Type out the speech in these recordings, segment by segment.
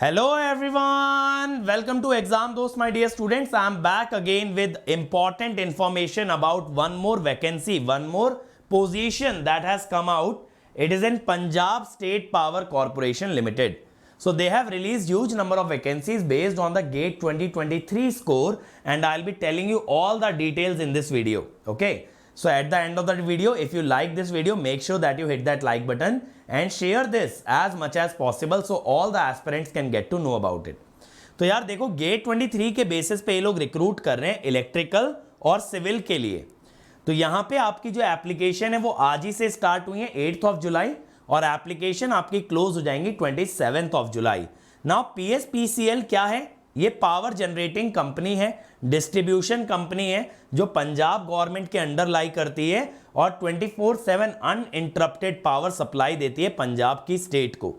Hello everyone, welcome to Exam Dost my dear students. I am back again with important information about one more vacancy, one more position that has come out. It is in Punjab State Power Corporation Limited. So they have released huge number of vacancies based on the GATE 2023 score and I'll be telling you all the details in this video. Okay. So at the end of the video, if you like this video, make sure that you hit that like button and share this as much as possible so all the aspirants can get to know about it. तो यार देखो gate 23 के basis पे ये लोग recruit कर रहे हैं इलेक्ट्रिकल और सिविल के लिए। तो यहाँ पे आपकी जो एप्लीकेशन है वो आज ही से स्टार्ट हुई है 8th ऑफ जुलाई और एप्लीकेशन आपकी क्लोज हो जाएंगी 27th of July. Now PSPCL क्या है? ये पावर जनरेटिंग कंपनी है, डिस्ट्रीब्यूशन कंपनी है जो पंजाब गवर्नमेंट के अंडर लाई करती है और 24/7 अनइंटरप्टेड पावर सप्लाई देती है पंजाब की स्टेट को।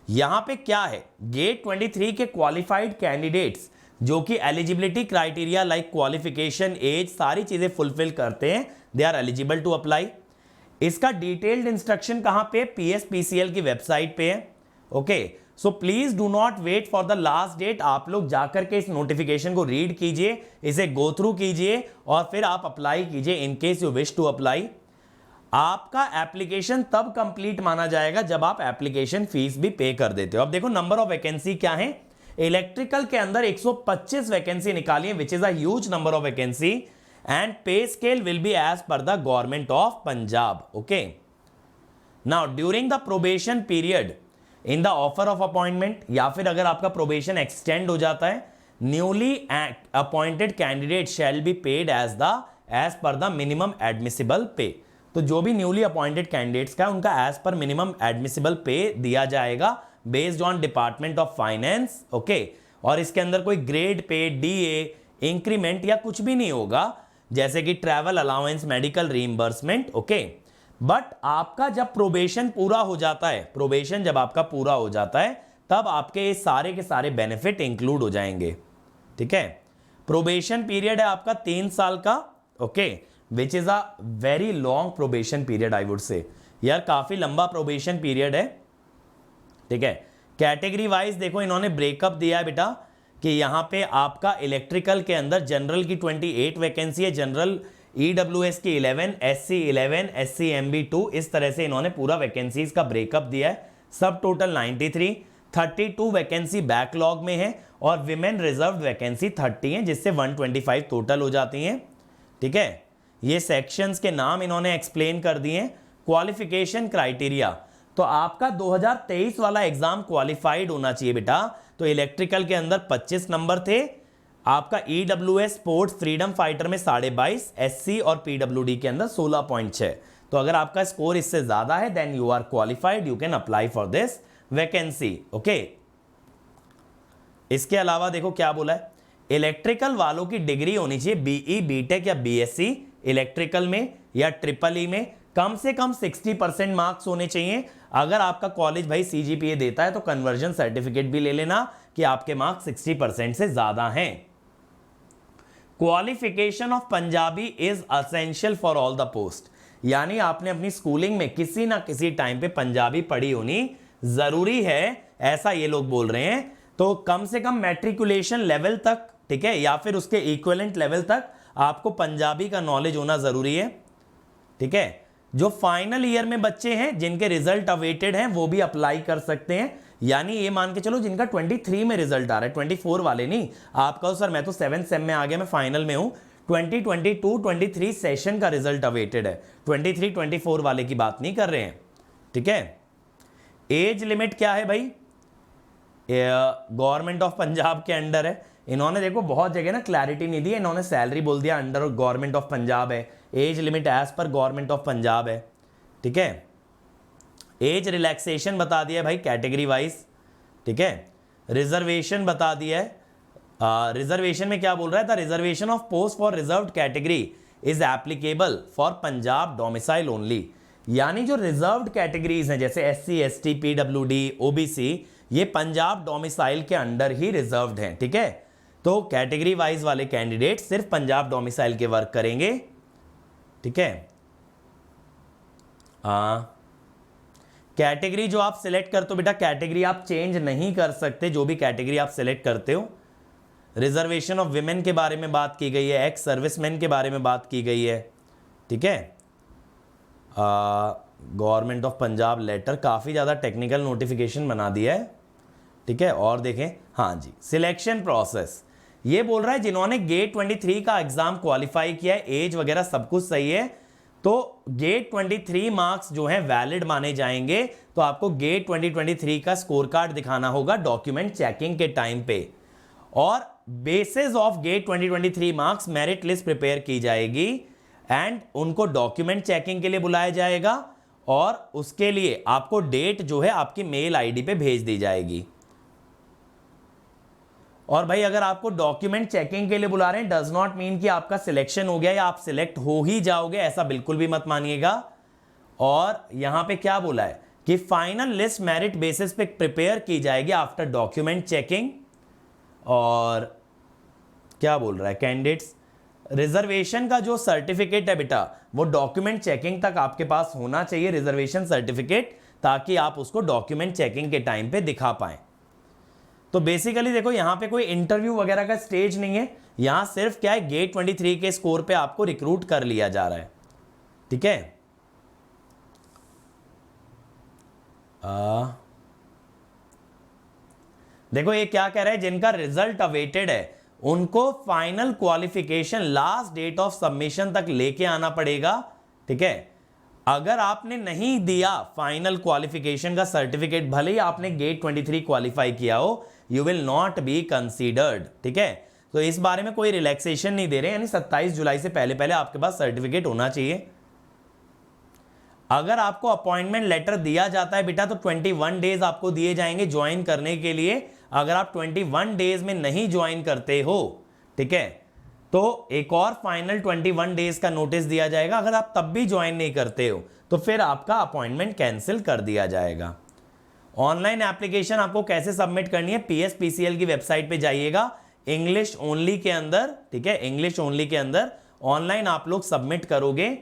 यहां पे क्या है, गेट 23 के क्वालिफाइड कैंडिडेट्स जो कि eligibility criteria like qualification, age, सारी चीजें फुलफिल करते हैं, they are eligible to apply. इसका डिटेल्ड इंस्ट्रक्शन कहां पे? PSPCL की वेबसाइट पे है। Okay, so please do not wait for the last date. आप लोग जाकर के इस नोटिफिकेशन को रीड कीजिए, इसे गो थ्रू कीजिए और फिर आप अप्लाई कीजिए in case you wish to apply. आपका एप्लीकेशन तब कंप्लीट माना जाएगा जब आप एप्लीकेशन फीस भी पे कर देते हो। अब देखो नंबर ऑफ वैकेंसी क्या है। इलेक्ट्रिकल के अंदर 125 वैकेंसी निकाली है which is a huge number of vacancy and pay scale will be as per the government of Punjab. Okay, now during the probation period in the offer of appointment या फिर अगर आपका प्रोबेशन एक्सटेंड हो जाता है, newly appointed candidate shall be paid as per the minimum admissible pay. तो जो भी न्यूली अपॉइंटेड कैंडिडेट्स का उनका एज पर मिनिमम एडमिसिबल पे दिया जाएगा based on department of finance. Okay, और इसके अंदर कोई ग्रेड पे, DA, इंक्रीमेंट या कुछ भी नहीं होगा जैसे कि travel allowance, medical reimbursement. Okay, but आपका जब प्रोबेशन पूरा हो जाता है, प्रोबेशन जब आपका पूरा हो जाता है तब आपके सारे के सारे बेनिफिट इंक्लूड हो जाएंगे। ठीक है, प्रोबेशन पीरियड है आपका 3 साल का। Okay, which is a very long probation period I would say. यार काफी लंबा प्रोबेशन पीरियड है। ठीक है, कैटेगरी वाइज देखो इन्होंने ब्रेकअप दिया है बेटा कि यहां पे आपका इलेक्ट्रिकल के अंदर जनरल की 28 वैकेंसी है, जनरल EWS की 11, SC 11, SC MB 2, इस तरह से इन्होंने पूरा वैकेंसीज का ब्रेकअप दिया है। सब टोटल 93, 32 वैकेंसी बैकलॉग में है और विमेन रिजर्व वैकेंसी 30 है जिससे 125 टोटल हो जाती हैं। ठीक है, ये सेक्शंस के नाम इन्होंने एक्सप्लेन कर दिए। क्वालिफिकेशन क्राइटेरिया, तो आपका 2023 वाला एग्जाम क्वालिफाइड होना चाहिए बेटा। तो इलेक्ट्रिकल के अंदर 25 नंबर थे, आपका EWS स्पोर्ट्स फ्रीडम फाइटर में 22.5, SC और PWD के अंदर 16.6। तो अगर आपका स्कोर इससे ज्यादा है then you are qualified, you can apply for this vacancy. Okay, इसके अलावा देखो क्या बोला है, इलेक्ट्रिकल वालों की डिग्री होनी चाहिए BE, BTech या BSc इलेक्ट्रिकल में या EEE में, कम से कम 60% मार्क्स होने चाहिए। अगर आपका कॉलेज भाई CGPA देता है तो कन्वर्जन सर्टिफिकेट भी ले लेना कि आपके मार्क्स 60% से ज्यादा हैं। Qualification of Punjabi is essential for all the post, यानी आपने अपनी स्कूलिंग में किसी ना किसी टाइम पे पंजाबी पढ़ी होनी जरूरी है, ऐसा ये लोग बोल रहे हैं। तो कम से कम मैट्रिकुलेशन लेवल तक, ठीक है, या फिर उसके इक्विवेलेंट लेवल तक आपको पंजाबी का नॉलेज होना जरूरी है। ठीक है, जो फाइनल ईयर में बच्चे हैं जिनके रिजल्ट अवेटेड हैं वो भी अप्लाई कर सकते हैं। यानी ये मान के चलो जिनका 23 में रिजल्ट आ रहा है, 24 वाले नहीं। आप कहो सर मैं तो 7th सेम में आ गया, मैं फाइनल में हूं, 2022-23 सेशन का रिजल्ट अवेटेड है, 23-24 वाले की बात नहीं कर रहे हैं। ठीक है, एज लिमिट क्या है भाई, गवर्नमेंट ऑफ पंजाब के अंडर है। इन्होंने देखो बहुत जगह ना क्लैरिटी नहीं दी है, इन्होंने सैलरी बोल दिया अंडर गवर्नमेंट ऑफ पंजाब है, age limit as per government of Punjab है। ठीक है, एज रिलैक्सेशन बता दिया है भाई कैटेगरी वाइज। ठीक है, रिजर्वेशन बता दिया है। रिजर्वेशन में क्या बोल रहा है, the reservation of post for reserved category is applicable for Punjab domicile only. यानी जो रिजर्व्ड कैटेगरीज हैं जैसे SC, ST, PWD, OBC, ये पंजाब डोमिसाइल के अंडर ही रिजर्व्ड हैं। ठीक है, तो कैटेगरी वाइज वाले कैंडिडेट सिर्फ पंजाब डोमिसाइल के वर्क करेंगे। ठीक है, कैटेगरी जो आप सिलेक्ट करते हो बेटा, कैटेगरी आप चेंज नहीं कर सकते, जो भी कैटेगरी आप सिलेक्ट करते हो। रिजर्वेशन ऑफ विमेन के बारे में बात की गई है, एक्स सर्विसमैन के बारे में बात की गई है, ठीक है। गवर्नमेंट ऑफ पंजाब लेटर, काफ़ी ज़्यादा टेक्निकल नोटिफिकेशन बना दिया है, ठीक है। और देखें, हाँ जी, सिलेक्शन प्रोसेस ये बोल रहा है जिन्होंने गेट 23 का एग्जाम क्वालिफाई किया है, एज वगैरह सब कुछ सही है, तो गेट 23 मार्क्स जो है वैलिड माने जाएंगे। तो आपको गेट 2023 का स्कोर कार्ड दिखाना होगा डॉक्यूमेंट चेकिंग के टाइम पे, और basis of GATE 2023 marks merit list prepare की जाएगी एंड उनको डॉक्यूमेंट चेकिंग के लिए बुलाया जाएगा, और उसके लिए आपको डेट जो है आपकी मेल आईडी पे भेज दी जाएगी। और भाई अगर आपको डॉक्यूमेंट चेकिंग के लिए बुला रहे हैं डज नॉट मीन कि आपका सिलेक्शन हो गया या आप सिलेक्ट हो ही जाओगे, ऐसा बिल्कुल भी मत मानिएगा। और यहां पे क्या बोला है कि फाइनल लिस्ट मेरिट बेसिस पे प्रिपेयर की जाएगी आफ्टर डॉक्यूमेंट चेकिंग। और क्या बोल रहा है, कैंडिडेट्स रिजर्वेशन का जो सर्टिफिकेट है बेटा वो डॉक्यूमेंट चेकिंग तक आपके पास होना चाहिए, रिजर्वेशन सर्टिफिकेट, ताकि आप उसको डॉक्यूमेंट चेकिंग के टाइम पे दिखा पाएं। तो बेसिकली देखो यहां पे कोई इंटरव्यू वगैरह का स्टेज नहीं है, यहां सिर्फ क्या है गेट 23 के स्कोर पे आपको रिक्रूट कर लिया जा रहा है, ठीक है। देखो ये क्या कह रहा है, जिनका रिजल्ट अवेटेड है उनको final qualification last date of submission तक लेके आना पड़ेगा, ठीक है। अगर आपने नहीं दिया फाइनल क्वालिफिकेशन का सर्टिफिकेट, भले ही आपने गेट 23 क्वालिफाई किया हो, you will not be considered, ठीक है। तो इस बारे में कोई रिलैक्सेशन नहीं दे रहे, यानी 27 जुलाई से पहले पहले आपके पास सर्टिफिकेट होना चाहिए। अगर आपको अपॉइंटमेंट लेटर दिया जाता है बेटा तो 21 डेज आपको दिए जाएंगे ज्वाइन करने के लिए। अगर आप 21 डेज में नहीं ज्वाइन करते हो, ठीक है, तो एक और फाइनल 21 डेज का नोटिस दिया जाएगा। अगर आप तब भी ज्वाइन नहीं करते हो तो फिर आपका अपॉइंटमेंट कैंसिल कर दिया जाएगा। ऑनलाइन एप्लीकेशन आपको कैसे सबमिट करनी है, PSPCL की वेबसाइट पे जाइएगा, इंग्लिश ओनली के अंदर, ठीक है, इंग्लिश ओनली के अंदर ऑनलाइन आप लोग सबमिट करोगे।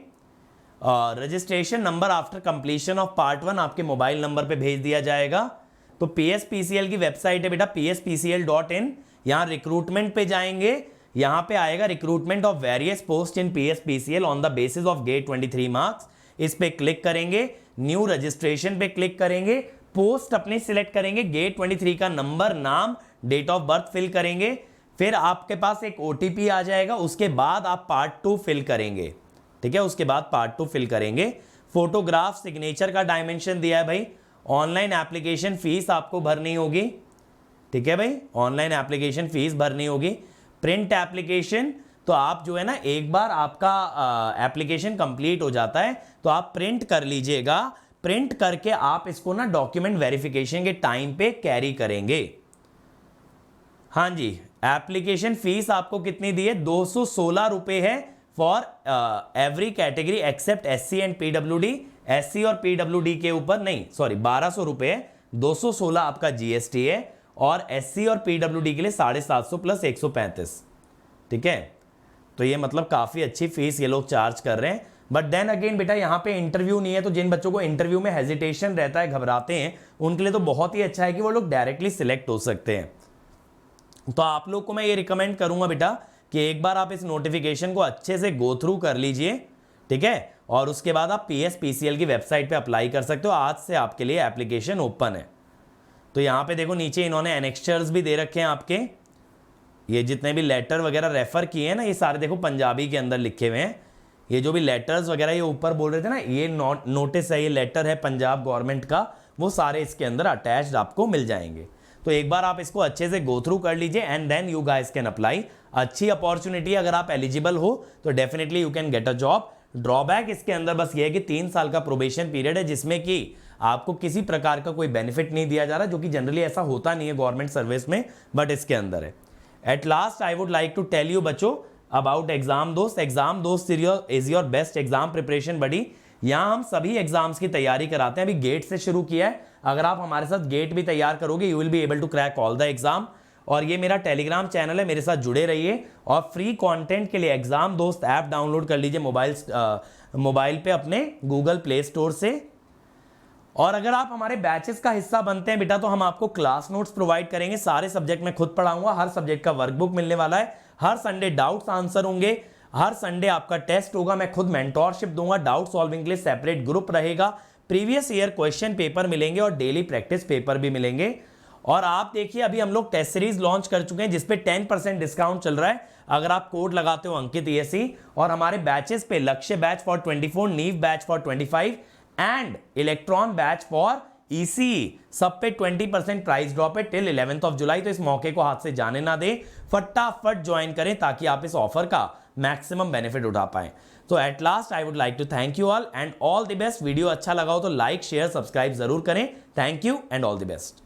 Registration number after completion of part 1 आपके मोबाइल नंबर पे भेज दिया जाएगा। तो PSPCL की वेबसाइट है बेटा pspcl.in, यहाँ रिक्रूटमेंट पे जाएंगे, यहाँ पे आएगा recruitment of various post in PSPCL on the basis of GATE 23 marks. इस पे क्लिक करेंगे, न्यू रजिस्ट्रेशन पे क्लिक करेंगे, पोस्ट अपनी सिलेक्ट करेंगे, गेट 23 का नंबर, नाम, डेट ऑफ बर्थ फिल करेंगे, फिर आपके पास एक OTP आ जाएगा, उसके बाद आप पार्ट 2 फिल करेंगे, ठीक है, उसके बाद पार्ट 2 फिल करेंगे। फोटोग्राफ, सिग्नेचर का डायमेंशन दिया है भाई। ऑनलाइन एप्लीकेशन फीस आपको भरनी होगी, ठीक है भाई, ऑनलाइन एप्लीकेशन फीस भरनी होगी। प्रिंट एप्लीकेशन तो आप जो है ना, एक बार आपका एप्लीकेशन कंप्लीट हो जाता है तो आप प्रिंट कर लीजिएगा, प्रिंट करके आप इसको ना डॉक्यूमेंट वेरिफिकेशन के टाइम पे कैरी करेंगे। हाँ जी, एप्लीकेशन फीस आपको कितनी दी है, 216 रुपए है for every category except SC and PWD। SC और PWD के ऊपर नहीं, सॉरी 1200 रुपए है, 216 आपका GST है, और SC और PWD के लिए 750 प्लस 135, ठीक है। तो ये मतलब काफ़ी अच्छी फीस ये लोग चार्ज कर रहे हैं। बट देन अगेन बेटा यहाँ पे इंटरव्यू नहीं है, तो जिन बच्चों को इंटरव्यू में हेजिटेशन रहता है, घबराते हैं, उनके लिए तो बहुत ही अच्छा है कि वो लोग डायरेक्टली सिलेक्ट हो सकते हैं। तो आप लोग को मैं ये रिकमेंड करूंगा बेटा कि एक बार आप इस नोटिफिकेशन को अच्छे से गो थ्रू कर लीजिए, ठीक है, और उसके बाद आप PSPCL की वेबसाइट पे अप्लाई कर सकते हो। आज से आपके लिए एप्लीकेशन ओपन है। तो यहाँ पे देखो नीचे इन्होंने एनेक्स्चर्स भी दे रखे हैं आपके, ये जितने भी लेटर वगैरह रेफर किए हैं ना, ये सारे देखो पंजाबी के अंदर लिखे हुए हैं। ये जो भी लेटर्स वगैरह ये ऊपर बोल रहे थे ना, ये नोटिस है, ये लेटर है पंजाब गवर्नमेंट का, वो सारे इसके अंदर अटैच्ड आपको मिल जाएंगे। तो एक बार आप इसको अच्छे से गो थ्रू कर लीजिए and then you guys can apply. अच्छी अपॉर्चुनिटी, अगर आप एलिजिबल हो तो definitely you can get a job. Drawback इसके अंदर बस ये है कि 3 साल का प्रोबेशन पीरियड है, जिसमें कि आपको किसी प्रकार का कोई बेनिफिट नहीं दिया जा रहा, जो कि जनरली ऐसा होता नहीं है गवर्नमेंट सर्विस में, बट इसके अंदर है। At last I would like to tell you बच्चों अबाउट एग्जाम दोस्त। एग्जाम दोस्त is your best exam preparation buddy. यहाँ हम सभी एग्जाम्स की तैयारी कराते हैं, अभी गेट से शुरू किया है। अगर आप हमारे साथ गेट भी तैयार करोगे, you will be able to crack all the exam. और ये मेरा टेलीग्राम चैनल है, मेरे साथ जुड़े रहिए। और फ्री कंटेंट के लिए एग्जाम दोस्त ऐप डाउनलोड कर लीजिए मोबाइल पे अपने गूगल प्ले स्टोर से। और अगर आप हमारे बैचेस का हिस्सा बनते हैं बेटा तो हम आपको क्लास नोट्स प्रोवाइड करेंगे, सारे सब्जेक्ट में खुद पढ़ाऊंगा, हर सब्जेक्ट का वर्कबुक मिलने वाला है, हर संडे डाउट्स आंसर होंगे, हर संडे आपका टेस्ट होगा, मैं खुद मेंटोरशिप दूंगा, डाउट सॉल्विंग के लिए सेपरेट ग्रुप रहेगा, प्रीवियस ईयर क्वेश्चन पेपर मिलेंगे और डेली प्रैक्टिस पेपर भी मिलेंगे। और आप देखिए अभी हम लोग टेस्ट सीरीज लॉन्च कर चुके हैं जिसपे 10% डिस्काउंट चल रहा है अगर आप कोड लगाते हो अंकित ESE, और हमारे बैचेस पे लक्ष्य बैच फॉर 24, नीव batch for 25 and electron batch for ECE सब पे 20% प्राइस ड्रॉप है टिल 11th जुलाई। तो इस मौके को हाथ से जाने ना दें, फटाफट ज्वाइन करें ताकि आप इस ऑफर का मैक्सिमम बेनिफिट उठा पाएं। तो at last I would like to thank you all and all the best. Video अच्छा लगा हो तो लाइक शेयर सब्सक्राइब जरूर करें। Thank you and all the best.